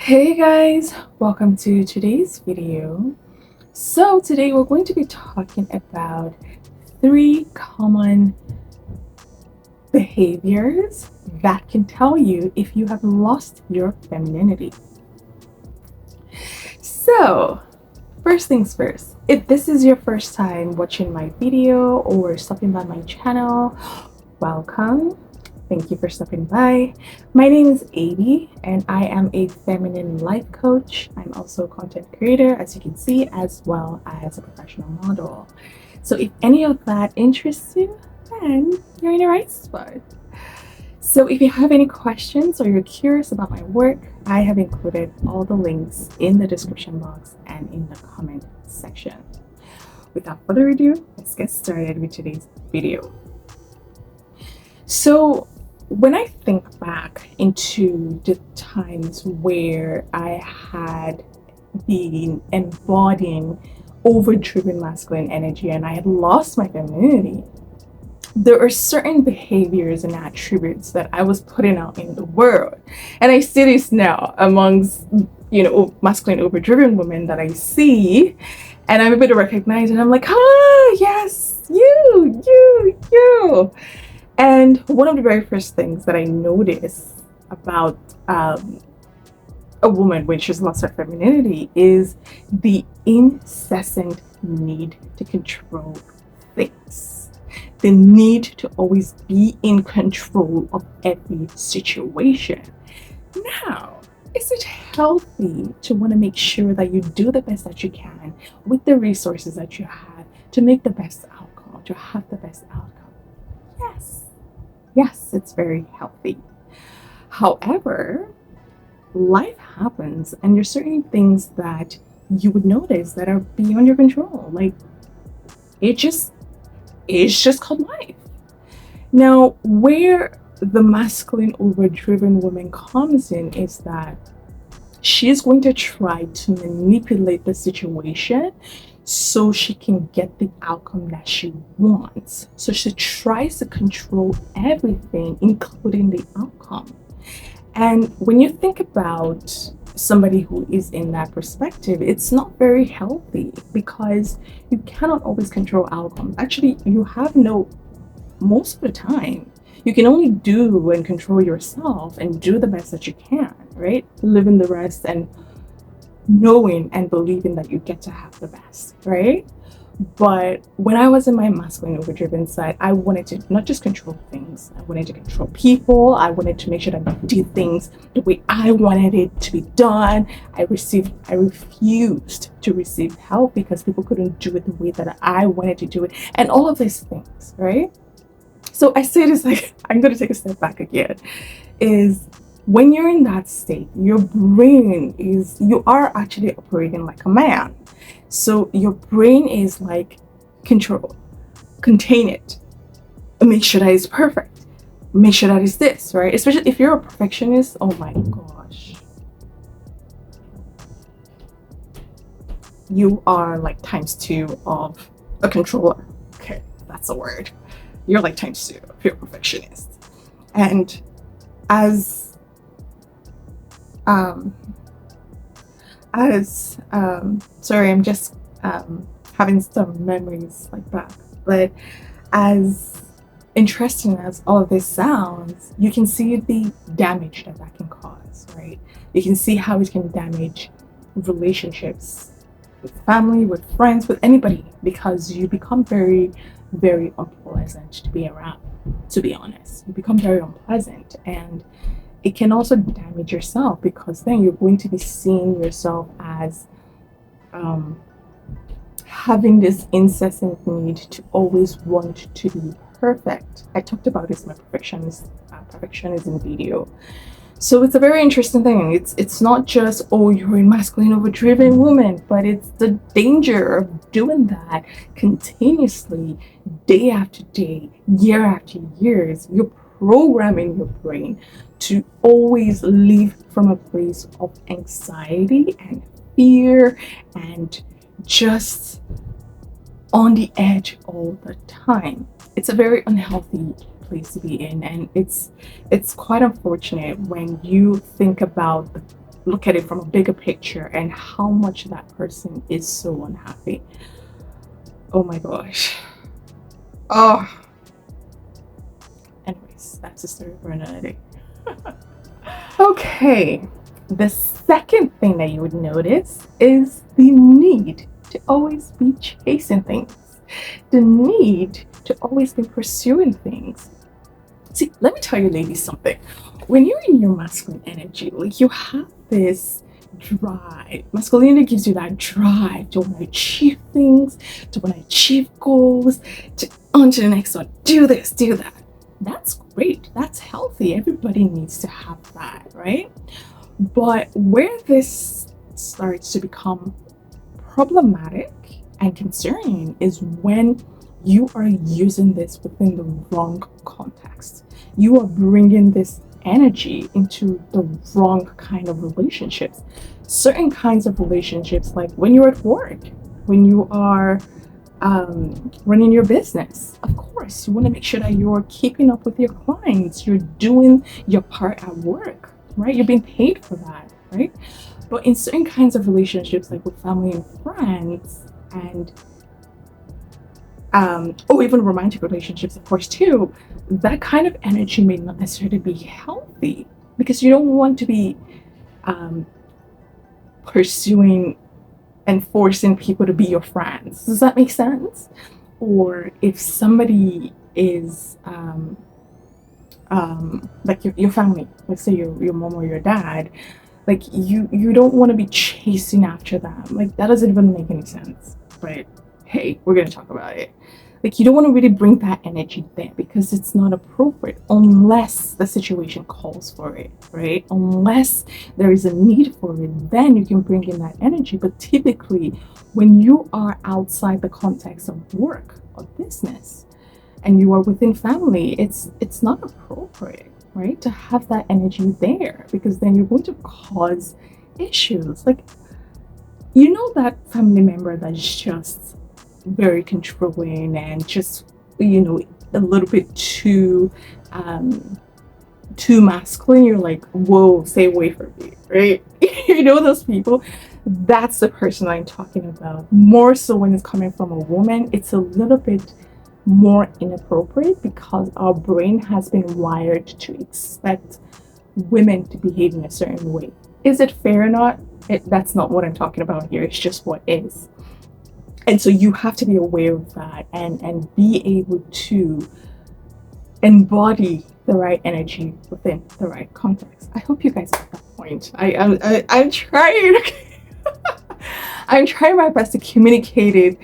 Hey guys, welcome to today's video. So today we're going to be talking about 3 common behaviors that can tell you if you have lost your femininity. So first things first, if this is your first time watching my video or stopping by my channel, welcome. Thank you for stopping by. My name is Aby and I am a feminine life coach. I'm also a content creator, as you can see, as well as a professional model. So if any of that interests you, then you're in the right spot. So if you have any questions or you're curious about my work, I have included all the links in the description box and in the comment section. Without further ado, let's get started with today's video. So when I think back into the times where I had been embodying overdriven masculine energy and I had lost my femininity, there are certain behaviors and attributes that I was putting out in the world. And I see this now amongst, masculine overdriven women that I see, and I'm able to recognize it. I'm like, yes, you. And one of the very first things that I noticed about a woman when she's lost her femininity is the incessant need to control things. The need to always be in control of every situation. Now, is it healthy to want to make sure that you do the best that you can with the resources that you have to make the best outcome, to have the best outcome? Yes, it's very healthy. However, life happens and there's certain things that you would notice that are beyond your control. Like it's just called life. Now, where the masculine overdriven woman comes in is that she's going to try to manipulate the situation so she can get the outcome that she wants. So she tries to control everything, including the outcome. And when you think about somebody who is in that perspective, it's not very healthy because you cannot always control outcomes. Actually, most of the time, you can only do and control yourself and do the best that you can, right? Live in the rest and knowing and believing that you get to have the best, right? But when I was in my masculine overdriven side, I wanted to not just control things, I wanted to control people. I wanted to make sure that I did things the way I wanted it to be done. I refused to receive help because people couldn't do it the way that I wanted to do it, and all of these things, right? So I say this, like, I'm going to take a step back again, is when you're in that state, you are actually operating like a man. So your brain is like, control, contain it, make sure that it's perfect, make sure that it's this, right? Especially if you're a perfectionist, oh my gosh. You are like ×2 of a controller. Okay, that's a word. You're like ×2 if you're a perfectionist. And sorry, I'm just having some memories like that. But as interesting as all of this sounds, you can see the damage that can cause, right? You can see how it can damage relationships with family, with friends, with anybody, because you become very, very unpleasant to be around. To be honest, you become very unpleasant, and it can also damage yourself because then you're going to be seeing yourself as having this incessant need to always want to be perfect. I talked about this in my perfectionism video. So it's a very interesting thing. It's not just, oh, you're a masculine overdriven woman, but it's the danger of doing that continuously, day after day, year after years. You're programming your brain to always live from a place of anxiety and fear and just on the edge all the time. It's a very unhealthy place to be in, and it's quite unfortunate when you think about look at it from a bigger picture and how much that person is so unhappy. Oh my gosh. Oh, anyways, that's a story for another day. Okay, the second thing that you would notice is the need to always be chasing things, the need to always be pursuing things. See, let me tell you ladies something. When you're in your masculine energy, like you have this drive. Masculinity gives you that drive to want to achieve things, to want to achieve goals, to on to the next one, do this, do that. That's great. That's healthy. Everybody needs to have that, right? But where this starts to become problematic and concerning is when you are using this within the wrong context. You are bringing this energy into the wrong kind of relationships. Certain kinds of relationships, like when you're at work, when you are running your business, of course, you want to make sure that you're keeping up with your clients, you're doing your part at work, right? You're being paid for that, right? But in certain kinds of relationships, like with family and friends, and or even romantic relationships, of course, too, that kind of energy may not necessarily be healthy because you don't want to be pursuing and forcing people to be your friends. Does that make sense? Or if somebody is like your family, let's say your mom or your dad, like you don't want to be chasing after them. Like that doesn't even make any sense. But hey, we're gonna talk about it. Like you don't want to really bring that energy there because it's not appropriate unless the situation calls for it, right? Unless there is a need for it, then you can bring in that energy. But typically when you are outside the context of work or business and you are within family, it's not appropriate, right, to have that energy there because then you're going to cause issues. Like, you know, that family member that's just very controlling and just, you know, a little bit too masculine. You're like, whoa, stay away from me, right? You know those people. That's the person I'm talking about. More so when it's coming from a woman, it's a little bit more inappropriate because our brain has been wired to expect women to behave in a certain way. Is it fair or not? That's not what I'm talking about here. It's just what is. And so you have to be aware of that and be able to embody the right energy within the right context. I hope you guys get that point. I'm trying. I'm trying my best to communicate it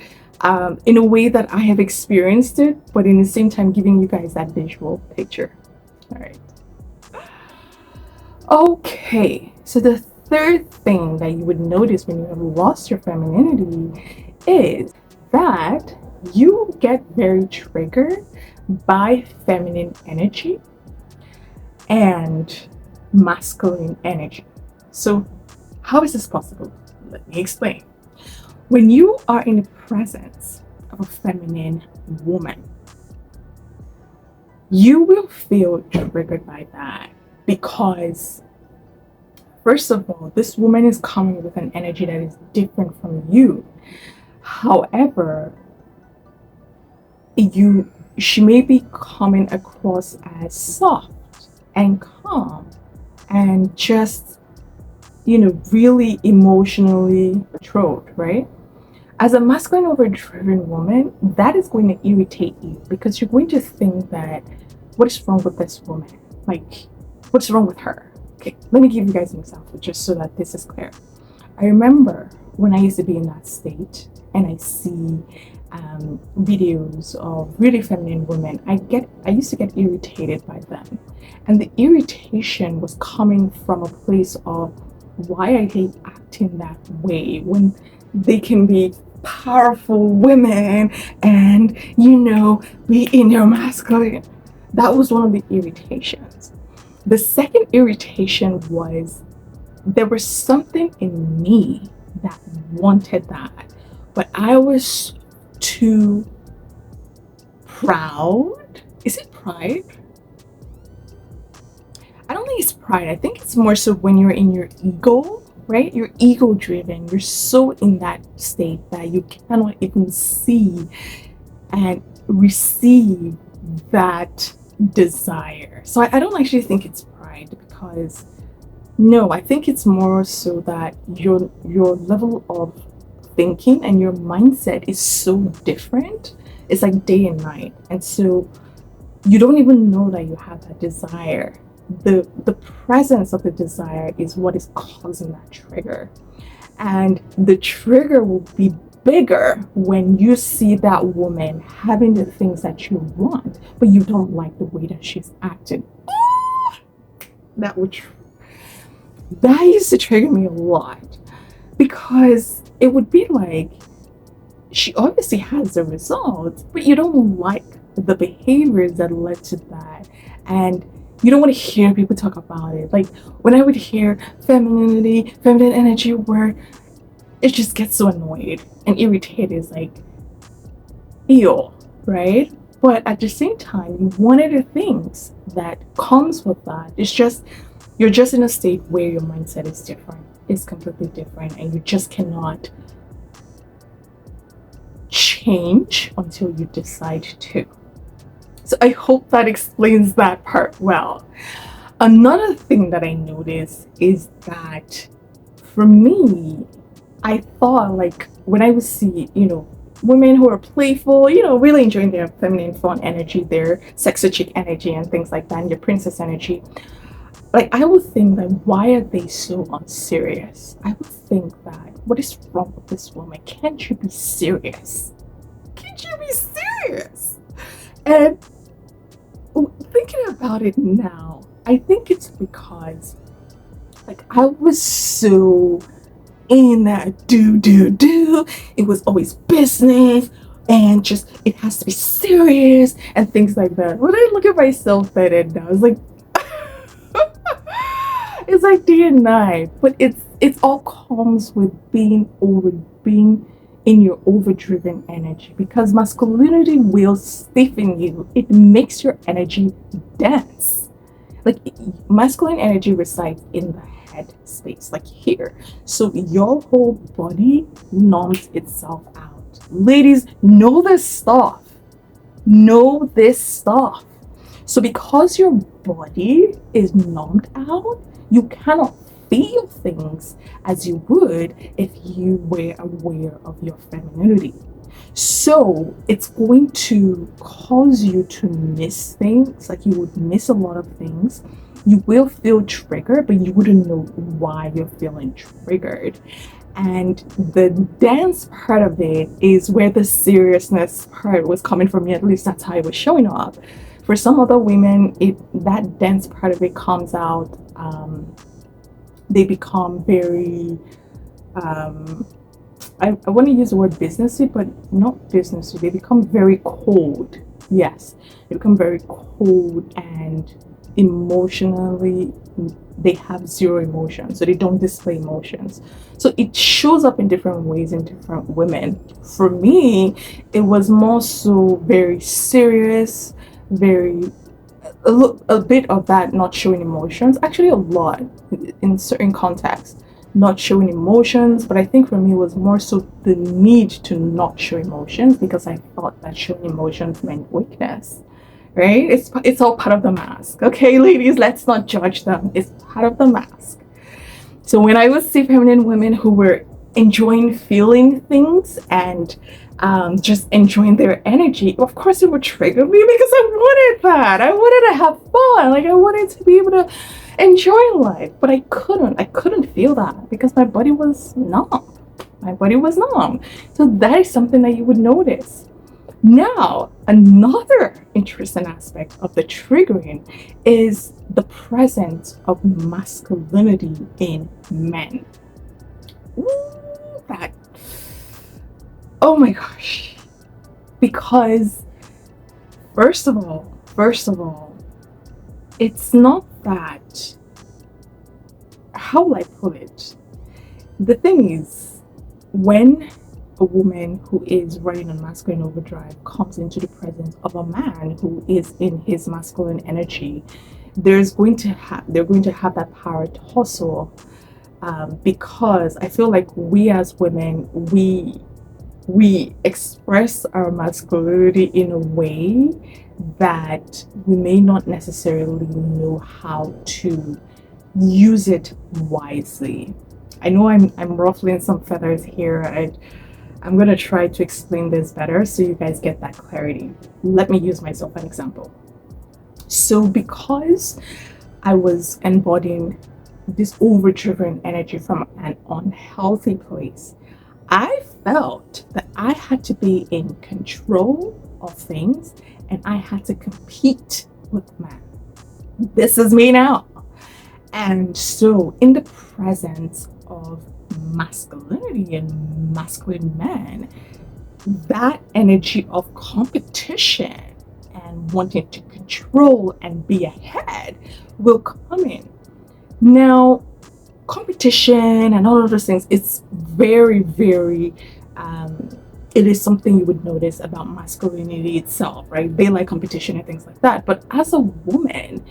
in a way that I have experienced it, but in the same time giving you guys that visual picture. All right. Okay, so the third thing that you would notice when you have lost your femininity is that you get very triggered by feminine energy and masculine energy. So how is this possible? Let me explain. When you are in the presence of a feminine woman, you will feel triggered by that because, first of all, this woman is coming with an energy that is different from you. However, she may be coming across as soft and calm and just, you know, really emotionally controlled, right? As a masculine overdriven woman, that is going to irritate you because you're going to think that, what is wrong with this woman? Like, what's wrong with her? Okay, let me give you guys an example just so that this is clear. I remember when I used to be in that state and I see videos of really feminine women, I used to get irritated by them. And the irritation was coming from a place of why I hate acting that way when they can be powerful women and, you know, be in your masculine. That was one of the irritations. The second irritation was there was something in me that wanted that, but I was too proud. Is it pride? I don't think think it's pride. I think it's more so when you're in your ego, right? You're ego driven. You're so in that state that you cannot even see and receive that desire. So I don't actually think it's pride, because no, I think it's more so that your level of thinking and your mindset is so different. It's like day and night. And so you don't even know that you have that desire. The presence of the desire is what is causing that trigger. And the trigger will be bigger when you see that woman having the things that you want, but you don't like the way that she's acting. That would that used to trigger me a lot, because it would be like, she obviously has the results, but you don't like the behaviors that led to that. And you don't want to hear people talk about it. Like when I would hear femininity, feminine energy work, it just gets so annoyed and irritated. It's like, ew, right? But at the same time, one of the things that comes with that is just, you're just in a state where your mindset is different. It's completely different, and you just cannot change until you decide to. So I hope that explains that part well. Another thing that I noticed is that for me, I thought, like, when I would see, women who are playful, really enjoying their feminine fun energy, their sexy chick energy and things like that, and their princess energy, like, I would think that, why are they so unserious? I would think that, what is wrong with this woman? Can't you be serious? Can't you be serious? And thinking about it now, I think it's because, like, I was so in that do. It was always business, and just, it has to be serious and things like that. When I look at myself then and now, it's like, it's like day and night. But it's all comes with being in your overdriven energy, because masculinity will stiffen you. It makes your energy dense. Like, masculine energy resides in the head space, like here. So your whole body numbs itself out. Ladies, know this stuff. Know this stuff. So because your body is numbed out, you cannot feel things as you would if you were aware of your femininity. So it's going to cause you to miss things. Like, you would miss a lot of things. You will feel triggered, but you wouldn't know why you're feeling triggered. And the dance part of it is where the seriousness part was coming from me. At least that's how it was showing up. For some other women, that dance part of it comes out. They become very, I want to use the word businessy, but not businessy. They become very cold. Yes, they become very cold, and emotionally, they have zero emotion, so they don't display emotions. So it shows up in different ways in different women. For me, it was more so very serious, very, a bit of that not showing emotions, actually a lot in certain contexts, not showing emotions. But I think for me, it was more so the need to not show emotions, because I thought that showing emotions meant weakness, right? It's all part of the mask. Okay, ladies, let's not judge them. It's part of the mask. So when I would see feminine women who were enjoying feeling things and just enjoying their energy, of course it would trigger me, because I wanted that. I wanted to have fun. Like, I wanted to be able to enjoy life, but I couldn't feel that, because my body was numb. So that is something that you would notice. Now, another interesting aspect of the triggering is the presence of masculinity in men. Ooh, that, oh my gosh. Because first of all, it's not that, how will I put it? The thing is, when a woman who is running on masculine overdrive comes into the presence of a man who is in his masculine energy, they're going to have that power to hustle, because I feel like we as women, we express our masculinity in a way that we may not necessarily know how to use it wisely. I know I'm ruffling some feathers here. I'm gonna try to explain this better so you guys get that clarity. Let me use myself an example. So because I was embodying this overdriven energy from an unhealthy place, I felt that I had to be in control of things and I had to compete with men. This is me now. And so, in the presence of masculinity and masculine men, that energy of competition and wanting to control and be ahead will come in. Now, competition and all of those things, it's very, very, it is something you would notice about masculinity itself, right? They like competition and things like that. But as a woman,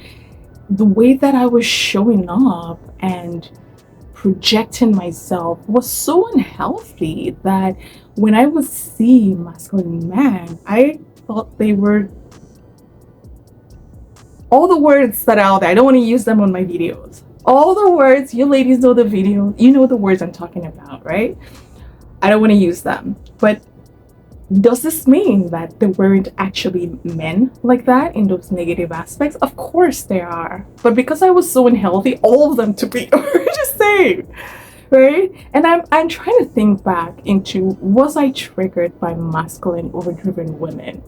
the way that I was showing up and projecting myself was so unhealthy that when I would see masculine men, I thought they were all the words that are out there. I don't want to use them on my videos. All the words, you ladies know the video, you know the words I'm talking about, right? I don't want to use them. But does this mean that there weren't actually men like that in those negative aspects? Of course there are. But because I was so unhealthy, all of them to be just saying, right? And I'm trying to think back into, was I triggered by masculine overdriven women?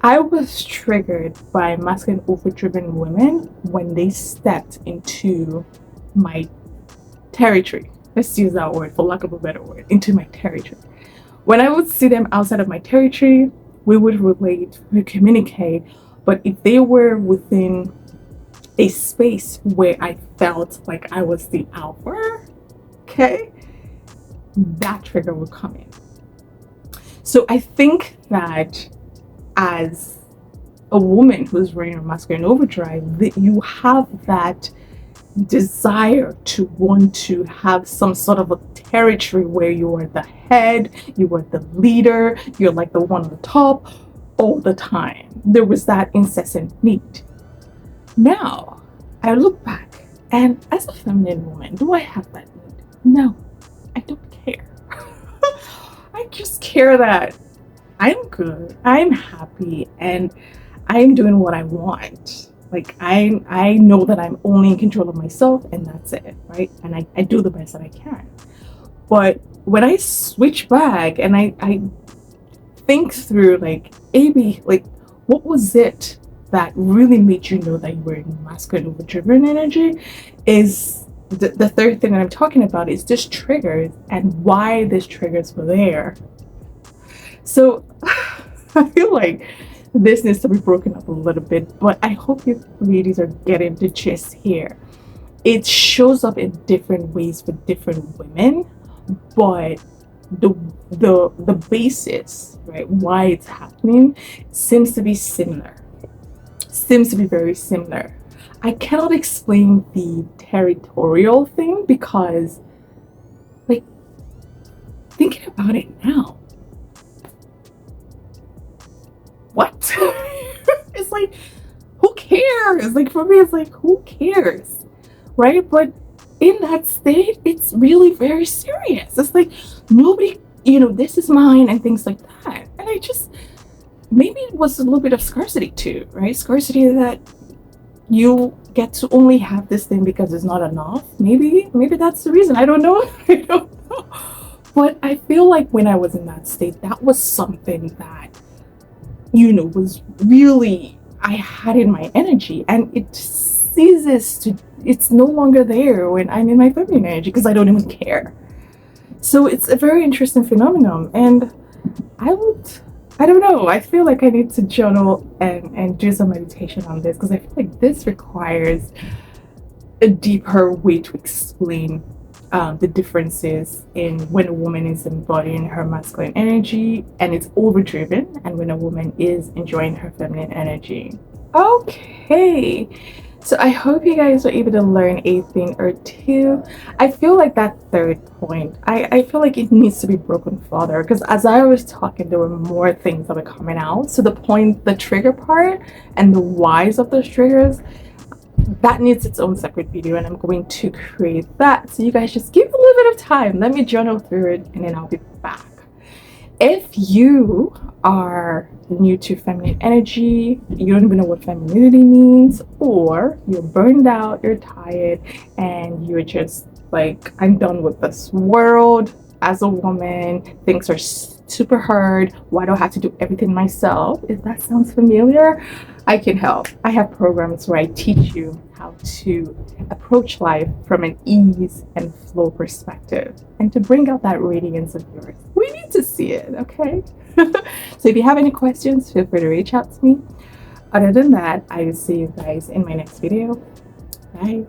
I was triggered by masculine overdriven women when they stepped into my territory. Let's use that word for lack of a better word, into my territory. When I would see them outside of my territory, we would relate, we communicate, but if they were within a space where I felt like I was the alpha, okay, that trigger would come in. So I think that as a woman who's running a masculine overdrive, that you have that desire to want to have some sort of a territory where you are the head, you are the leader, you're like the one on the top all the time. There was that incessant need. Now, I look back, and as a feminine woman, do I have that need? No, I don't care. I just care that I'm good, I'm happy, and I'm doing what I want. Like I know that I'm only in control of myself, and that's it, right? And I do the best that I can. But when I switch back and I think through, like, AB, like, what was it that really made you know that you were in masculine overdriven energy, is the third thing that I'm talking about is just triggers and why these triggers were there. So I feel like this needs to be broken up a little bit, but I hope you ladies are getting the gist here. It shows up in different ways for different women, but the basis, right, why it's happening seems to be similar. Seems to be very similar. I cannot explain the territorial thing because, like, thinking about it now, what? It's like, who cares? Like, for me, it's like, who cares, right? But in that state, it's really very serious. It's like, nobody, this is mine and things like that. And I just, maybe it was a little bit of scarcity too, right? Scarcity that you get to only have this thing because it's not enough. Maybe that's the reason. I don't know. I don't know. But I feel like when I was in that state, that was something that, was really, I had in my energy, and it ceases to, it's no longer there when I'm in my feminine energy because I don't even care. So it's a very interesting phenomenon, and I don't know, I feel like I need to journal and do some meditation on this because I feel like this requires a deeper way to explain the differences in when a woman is embodying her masculine energy and it's overdriven, and when a woman is enjoying her feminine energy. Okay, so I hope you guys were able to learn a thing or two. I feel like that third point, I feel like it needs to be broken further, because as I was talking, there were more things that were coming out. So the point, the trigger part, and the whys of those triggers, that needs its own separate video, and I'm going to create that. So you guys just give a little bit of time. Let me journal through it, and then I'll be back. If you are new to feminine energy, you don't even know what femininity means, or you're burned out, you're tired, and you're just like, I'm done with this world as a woman, things are super hard, why do I have to do everything myself? If that sounds familiar, I can help. I have programs where I teach you how to approach life from an ease and flow perspective, and to bring out that radiance of yours. We need to see it, okay? So if you have any questions, feel free to reach out to me. Other than that, I will see you guys in my next video. Bye.